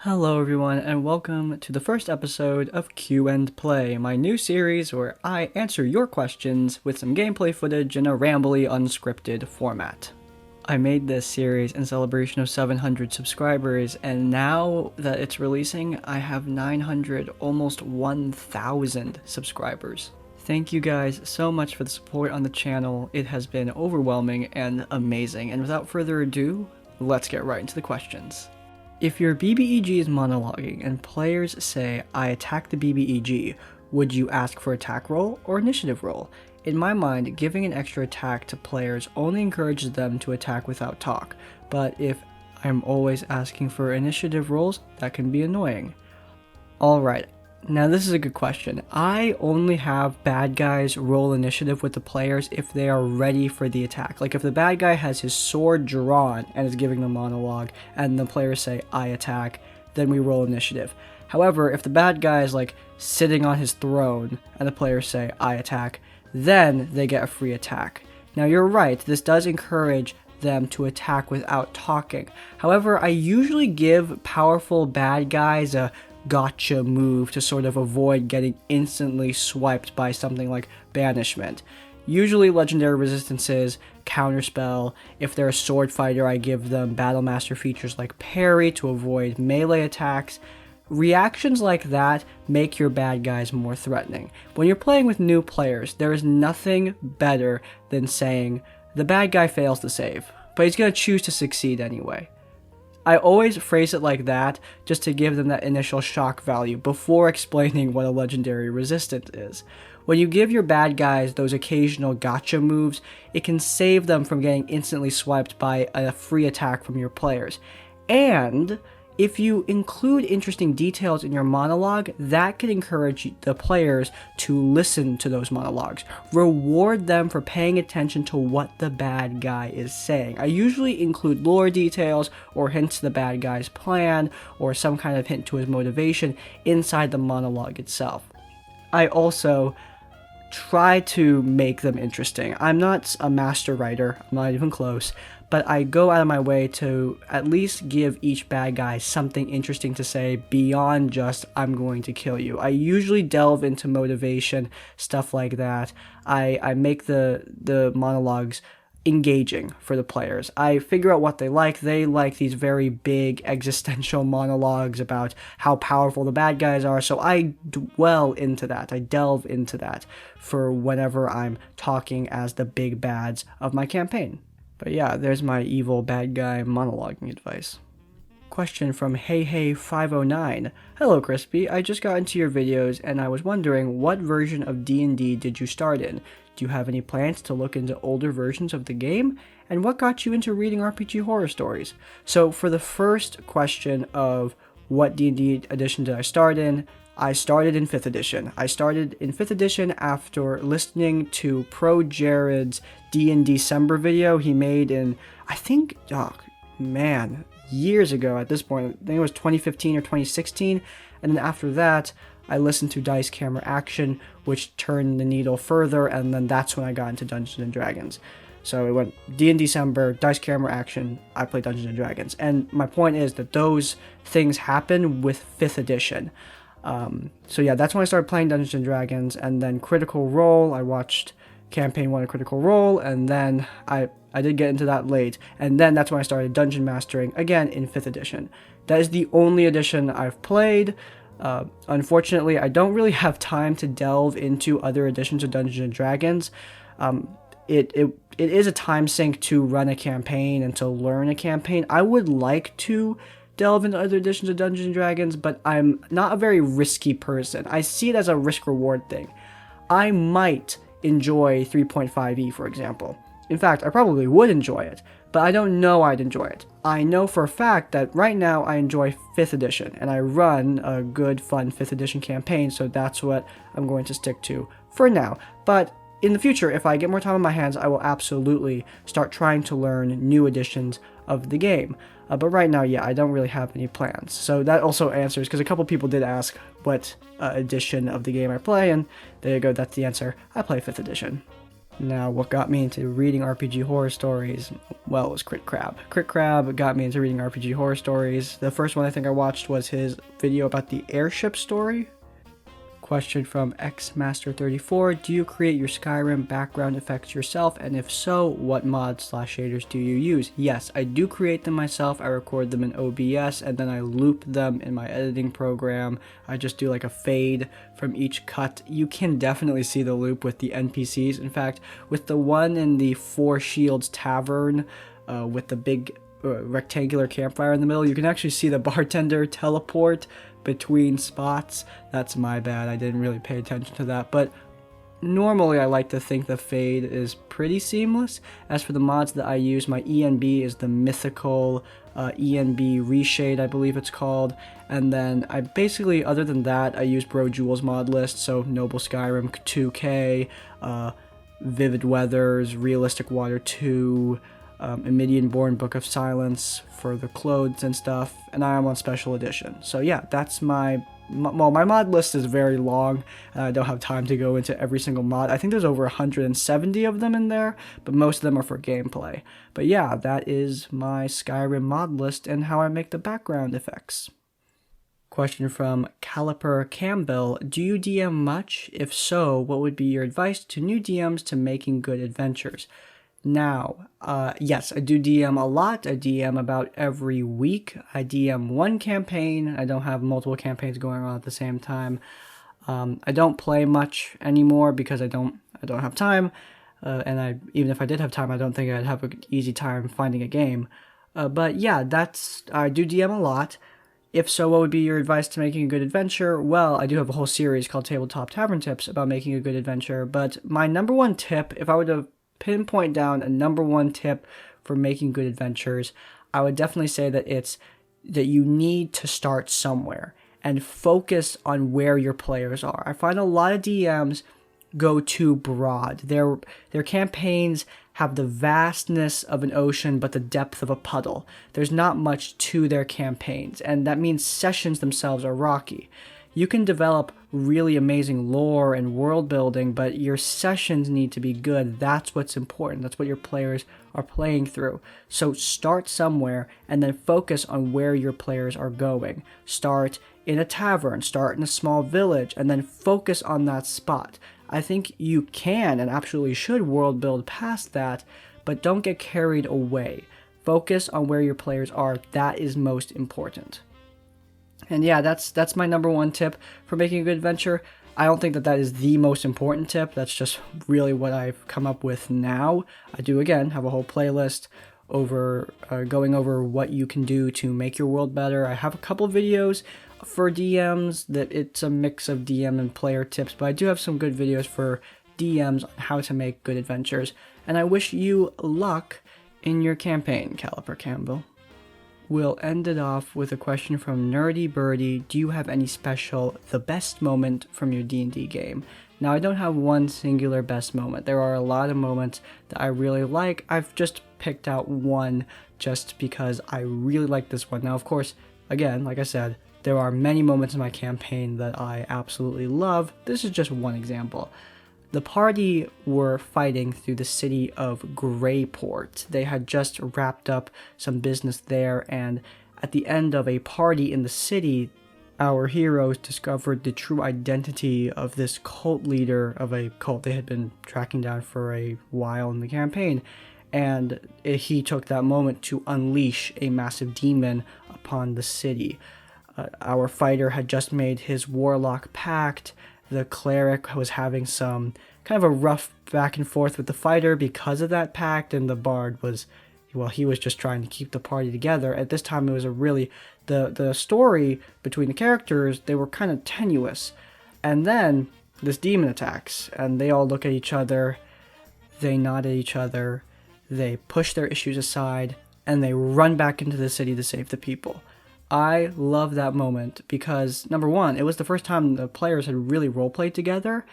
Hello everyone and welcome to the first episode of Q and Play, my new series where I answer your questions with some gameplay footage in a rambly, unscripted format. I made this series in celebration of 700 subscribers, and now that it's releasing, I have 900, almost 1,000 subscribers. Thank you guys so much for the support on the channel. It has been overwhelming and amazing, and without further ado, let's get right into the questions. If your BBEG is monologuing and players say, I attack the BBEG, would you ask for attack roll or initiative roll? In my mind, giving an extra attack to players only encourages them to attack without talk, but if I'm always asking for initiative rolls, that can be annoying. Alright, now this is a good question. I only have bad guys roll initiative with the players if they are ready for the attack. Like if the bad guy has his sword drawn and is giving the monologue and the players say, I attack, then we roll initiative. However, if the bad guy is like sitting on his throne and the players say, I attack, then they get a free attack. Now you're right, this does encourage them to attack without talking. However, I usually give powerful bad guys a gotcha move to sort of avoid getting instantly swiped by something like banishment. Usually legendary resistances, counterspell. If they're a sword fighter, I give them battle master features like parry to avoid melee attacks. Reactions like that make your bad guys more threatening. When you're playing with new players, there is nothing better than saying, the bad guy fails to save, but he's going to choose to succeed anyway. I always phrase it like that just to give them that initial shock value before explaining what a legendary resistance is. When you give your bad guys those occasional gotcha moves, it can save them from getting instantly swiped by a free attack from your players. And if you include interesting details in your monologue, that can encourage the players to listen to those monologues. Reward them for paying attention to what the bad guy is saying. I usually include lore details or hints to the bad guy's plan or some kind of hint to his motivation inside the monologue itself. I also try to make them interesting. I'm not a master writer, I'm not even close, but I go out of my way to at least give each bad guy something interesting to say beyond just, I'm going to kill you. I usually delve into motivation, stuff like that. I make the monologues engaging for the players. I figure out what they like. They like these very big existential monologues about how powerful the bad guys are, so I dwell into that. I delve into that for whenever I'm talking as the big bads of my campaign. But yeah, there's my evil bad guy monologuing advice. Question from HeyHey509. Hello Crispy, I just got into your videos and I was wondering what version of D&D did you start in? Do you have any plans to look into older versions of the game? And what got you into reading RPG horror stories? So for the first question of what D&D edition did I start in, I started in 5th edition. I started in 5th edition after listening to Pro Jared's D&D December video he made in, I think, years ago at this point. I think it was 2015 or 2016. And then after that, I listened to Dice Camera Action, which turned the needle further, and then that's when I got into Dungeons & Dragons. So it went D&D December, Dice Camera Action, I played Dungeons & Dragons. And my point is that those things happen with 5th edition. So yeah, that's when I started playing Dungeons & Dragons, and then Critical Role, I watched Campaign 1 of Critical Role, and then I did get into that late, and then that's when I started Dungeon Mastering, again in 5th edition. That is the only edition I've played. Unfortunately, I don't really have time to delve into other editions of Dungeons & Dragons. It is a time sink to run a campaign and to learn a campaign. I would like to delve into other editions of Dungeons & Dragons, but I'm not a very risky person. I see it as a risk-reward thing. I might enjoy 3.5e, for example. In fact, I probably would enjoy it, but I don't know I'd enjoy it. I know for a fact that right now I enjoy 5th edition, and I run a good, fun 5th edition campaign, so that's what I'm going to stick to for now. But in the future, if I get more time on my hands, I will absolutely start trying to learn new editions of the game. But right now, yeah, I don't really have any plans. So that also answers, because a couple people did ask what edition of the game I play, and there you go, that's the answer. I play 5th edition. Now, what got me into reading RPG horror stories? Well, it was Crit Crab. Crit Crab got me into reading RPG horror stories. The first one I think I watched was his video about the airship story. Question from XMaster34. Do you create your Skyrim background effects yourself? And if so, what mods/shaders do you use? Yes, I do create them myself. I record them in OBS and then I loop them in my editing program. I just do like a fade from each cut. You can definitely see the loop with the NPCs. In fact, with the one in the Four Shields Tavern with the big rectangular campfire in the middle, you can actually see the bartender teleport between spots. That's my bad, I didn't really pay attention to that, but normally I like to think the fade is pretty seamless. As for the mods that I use, my ENB is the mythical ENB reshade, I believe it's called, and then I basically, other than that, I use Bro Jules mod list, so Noble Skyrim 2K, Vivid Weathers, Realistic Water 2, Emidian Born Book of Silence for the clothes and stuff, and I am on special edition. So yeah, that's my mod list is very long, and I don't have time to go into every single mod. I think there's over 170 of them in there, but most of them are for gameplay. But yeah, that is my Skyrim mod list and how I make the background effects. Question from KaliperCampbell. Do you DM much? If so, what would be your advice to new DMs to making good adventures? Now, yes, I do DM a lot. I DM about every week. I DM one campaign. I don't have multiple campaigns going on at the same time. I don't play much anymore because I don't have time. And even if I did have time, I don't think I'd have an easy time finding a game. But yeah, I do DM a lot. If so, what would be your advice to making a good adventure? Well, I do have a whole series called Tabletop Tavern Tips about making a good adventure. But my number one tip, if I were to pinpoint down a number one tip for making good adventures, I would definitely say that it's that you need to start somewhere and focus on where your players are. I find a lot of DMs go too broad. Their campaigns have the vastness of an ocean but the depth of a puddle. There's not much to their campaigns, and that means sessions themselves are rocky. You can develop really amazing lore and world building, but your sessions need to be good. That's what's important. That's what your players are playing through. So start somewhere and then focus on where your players are going. Start in a tavern, start in a small village, and then focus on that spot. I think you can and absolutely should world build past that, but don't get carried away. Focus on where your players are. That is most important. And yeah, that's my number one tip for making a good adventure. I don't think that is the most important tip. That's just really what I've come up with now. I do, again, have a whole playlist going over what you can do to make your world better. I have a couple videos for DMs that it's a mix of DM and player tips, but I do have some good videos for DMs on how to make good adventures. And I wish you luck in your campaign, KaliperCampbell. We'll end it off with a question from Nerdy Birdy. Do you have any special, the best moment from your D&D game? Now, I don't have one singular best moment. There are a lot of moments that I really like. I've just picked out one just because I really like this one. Now, of course, again, like I said, there are many moments in my campaign that I absolutely love. This is just one example. The party were fighting through the city of Greyport. They had just wrapped up some business there, and at the end of a party in the city, our heroes discovered the true identity of this cult leader of a cult they had been tracking down for a while in the campaign, and he took that moment to unleash a massive demon upon the city. Our fighter had just made his warlock pact. The cleric was having some kind of a rough back and forth with the fighter because of that pact, and the bard he was just trying to keep the party together. At this time, it was the story between the characters, they were kind of tenuous. And then this demon attacks, and they all look at each other, they nod at each other, they push their issues aside, and they run back into the city to save the people. I love that moment because, number one, it was the first time the players had really roleplayed together,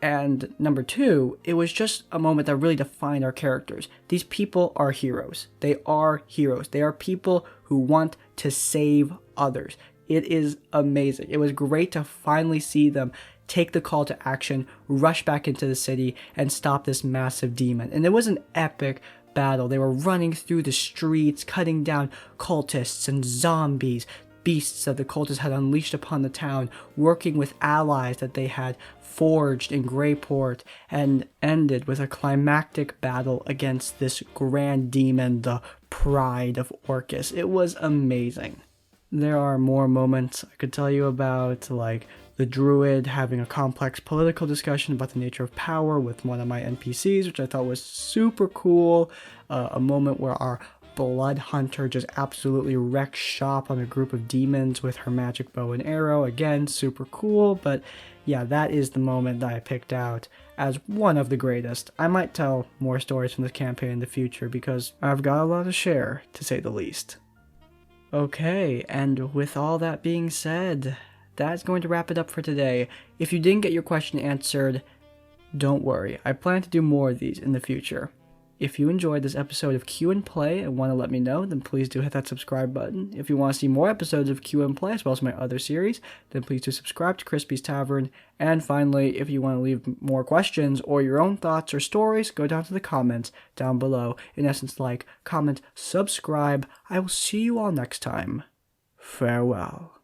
and number two, it was just a moment that really defined our characters. These people are heroes. They are heroes. They are people who want to save others. It is amazing. It was great to finally see them take the call to action, rush back into the city, and stop this massive demon. And it was an epic battle. They were running through the streets, cutting down cultists and zombies, beasts that the cultists had unleashed upon the town, working with allies that they had forged in Greyport, and ended with a climactic battle against this grand demon, the Pride of Orcus. It was amazing. There are more moments I could tell you about, like the druid having a complex political discussion about the nature of power with one of my NPCs, which I thought was super cool. A moment where our blood hunter just absolutely wrecks shop on a group of demons with her magic bow and arrow. Again, super cool, but yeah, that is the moment that I picked out as one of the greatest. I might tell more stories from this campaign in the future because I've got a lot to share, to say the least. Okay, and with all that being said, that's going to wrap it up for today. If you didn't get your question answered, don't worry. I plan to do more of these in the future. If you enjoyed this episode of Q and Play and want to let me know, then please do hit that subscribe button. If you want to see more episodes of Q and Play as well as my other series, then please do subscribe to Crispy's Tavern. And finally, if you want to leave more questions or your own thoughts or stories, go down to the comments down below. In essence, like, comment, subscribe. I will see you all next time. Farewell.